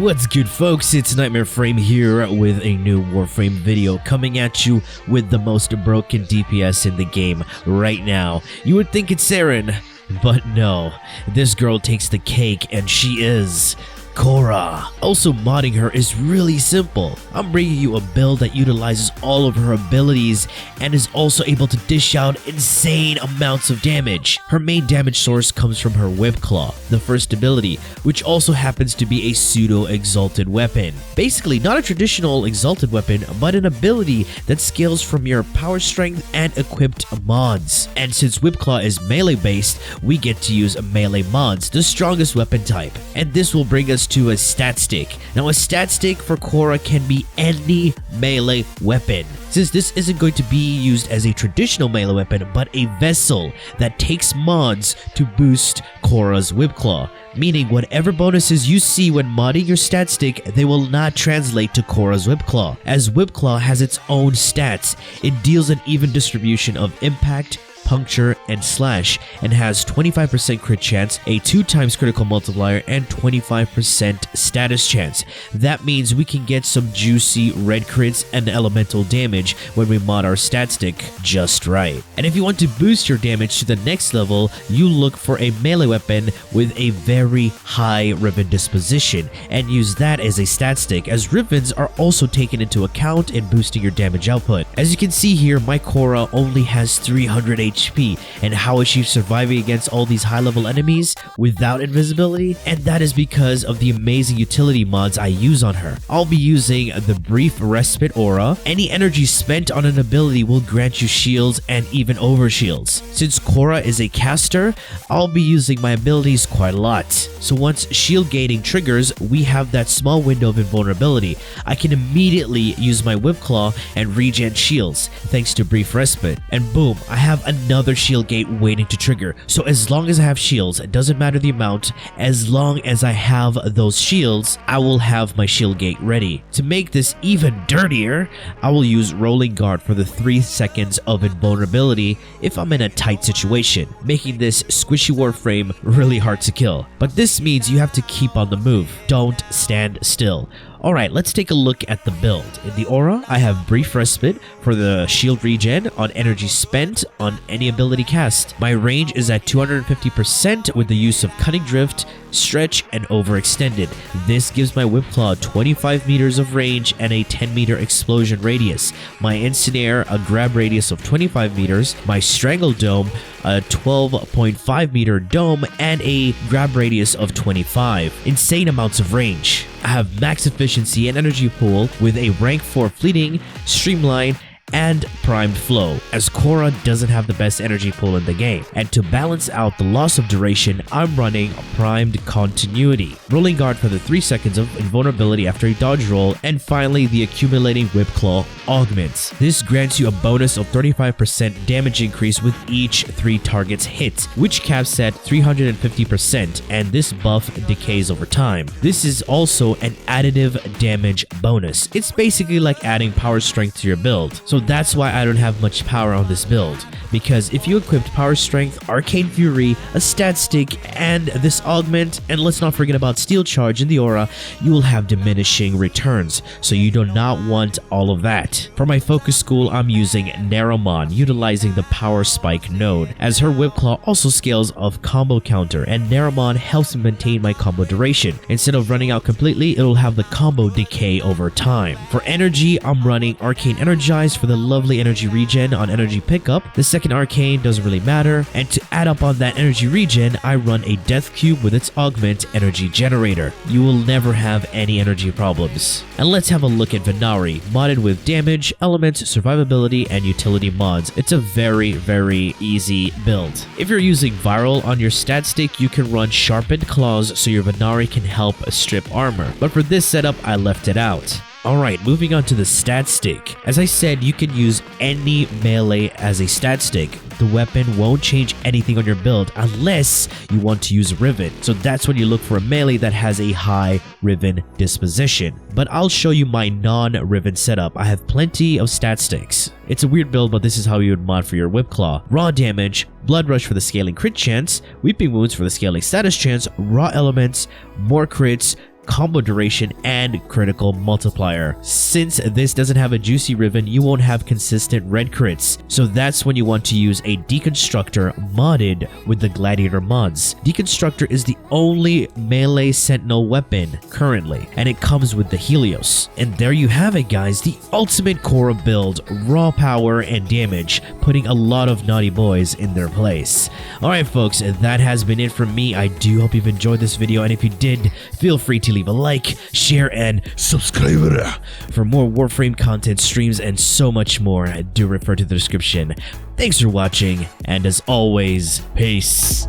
What's good, folks? It's KnightmareFrame here with a new Warframe video coming at you with the most broken DPS in the game right now. You would think it's Eren, but no. This girl takes the cake and she is Khora. Also, modding her is really simple. I'm bringing you a build that utilizes all of her abilities and is also able to dish out insane amounts of damage. Her main damage source comes from her Whip Claw, the first ability, which also happens to be a pseudo-exalted weapon. Basically, not a traditional exalted weapon, but an ability that scales from your power strength and equipped mods. And since Whip Claw is melee based, we get to use melee mods, the strongest weapon type. And this will bring us to a stat stick. Now, a stat stick for Khora can be any melee weapon, since this isn't going to be used as a traditional melee weapon, but a vessel that takes mods to boost Khora's Whip Claw. Meaning whatever bonuses you see when modding your stat stick, they will not translate to Khora's Whip Claw, as Whip Claw has its own stats. It deals an even distribution of impact, puncture, and slash, and has 25% crit chance, a 2x critical multiplier, and 25% status chance. That means we can get some juicy red crits and elemental damage when we mod our stat stick just right. And if you want to boost your damage to the next level, you look for a melee weapon with a very high Riven disposition, and use that as a stat stick, as Rivens are also taken into account in boosting your damage output. As you can see here, my Khora only has 300 HP, and how is she surviving against all these high-level enemies without invisibility? And that is because of the amazing utility mods I use on her. I'll be using the Brief Respite Aura. Any energy spent on an ability will grant you shields and even overshields. Since Khora is a caster, I'll be using my abilities quite a lot. So once shield gating triggers, we have that small window of invulnerability. I can immediately use my Whip Claw and regen shields thanks to Brief Respite, and boom, I have another shield gate waiting to trigger. So as long as I have shields, it doesn't matter the amount, as long as I have those shields, I will have my shield gate ready. To make this even dirtier, I will use Rolling Guard for the 3 seconds of invulnerability if I'm in a tight situation, making this squishy Warframe really hard to kill. But this means you have to keep on the move. Don't stand still. Alright, let's take a look at the build. In the aura, I have Brief Respite for the shield regen on energy spent on any ability cast. My range is at 250% with the use of Cunning Drift, Stretch, and Overextended. This gives my Whip Claw 25 meters of range and a 10 meter explosion radius. My Ensnare a grab radius of 25 meters, my Strangle Dome a 12.5 meter dome, and a grab radius of 25. Insane amounts of range. I have max efficiency and energy pool with a rank 4 fleeting, streamline, and primed flow, as Khora doesn't have the best energy pool in the game. And to balance out the loss of duration, I'm running primed continuity, Rolling Guard for the 3 seconds of invulnerability after a dodge roll, and finally the accumulating Whip Claw augments. This grants you a bonus of 35% damage increase with each 3 targets hit, which caps at 350%, and this buff decays over time. This is also an additive damage bonus. It's basically like adding power strength to your build. So that's why I don't have much power on this build, because if you equipped Power Strength, Arcane Fury, a stat stick, and this augment, and let's not forget about Steel Charge in the aura, you will have diminishing returns, so you do not want all of that. For my focus school, I'm using Narrowmon, utilizing the Power Spike node, as her Whip Claw also scales of combo counter, and Narrowmon helps me maintain my combo duration. Instead of running out completely, it'll have the combo decay over time. For energy, I'm running Arcane Energize for the lovely energy regen on energy pickup. The second arcane doesn't really matter, and to add up on that energy regen, I run a death cube with its augment energy generator. You will never have any energy problems. And let's have a look at Venari, modded with damage, elements, survivability, and utility mods. It's a very easy build. If you're using viral on your stat stick, you can run sharpened claws so your Venari can help strip armor, but for this setup I left it out. Alright, moving on to the stat stick. As I said, you can use any melee as a stat stick. The weapon won't change anything on your build unless you want to use Riven. So that's when you look for a melee that has a high Riven disposition. But I'll show you my non-Riven setup. I have plenty of stat sticks. It's a weird build, but this is how you would mod for your Whip Claw. Raw damage, Blood Rush for the scaling crit chance, Weeping Wounds for the scaling status chance, raw elements, more crits, combo duration, and critical multiplier. Since this doesn't have a juicy ribbon, you won't have consistent red crits, so that's when you want to use a Deconstructor modded with the Gladiator mods. Deconstructor is the only melee sentinel weapon currently, and it comes with the Helios. And there you have it, guys, the ultimate Khora build, raw power and damage, putting a lot of naughty boys in their place. Alright folks, that has been it from me. I do hope you've enjoyed this video, and if you did, feel free to leave a like, share, and subscribe. For more Warframe content, streams, and so much more, do refer to the description. Thanks for watching, and as always, peace.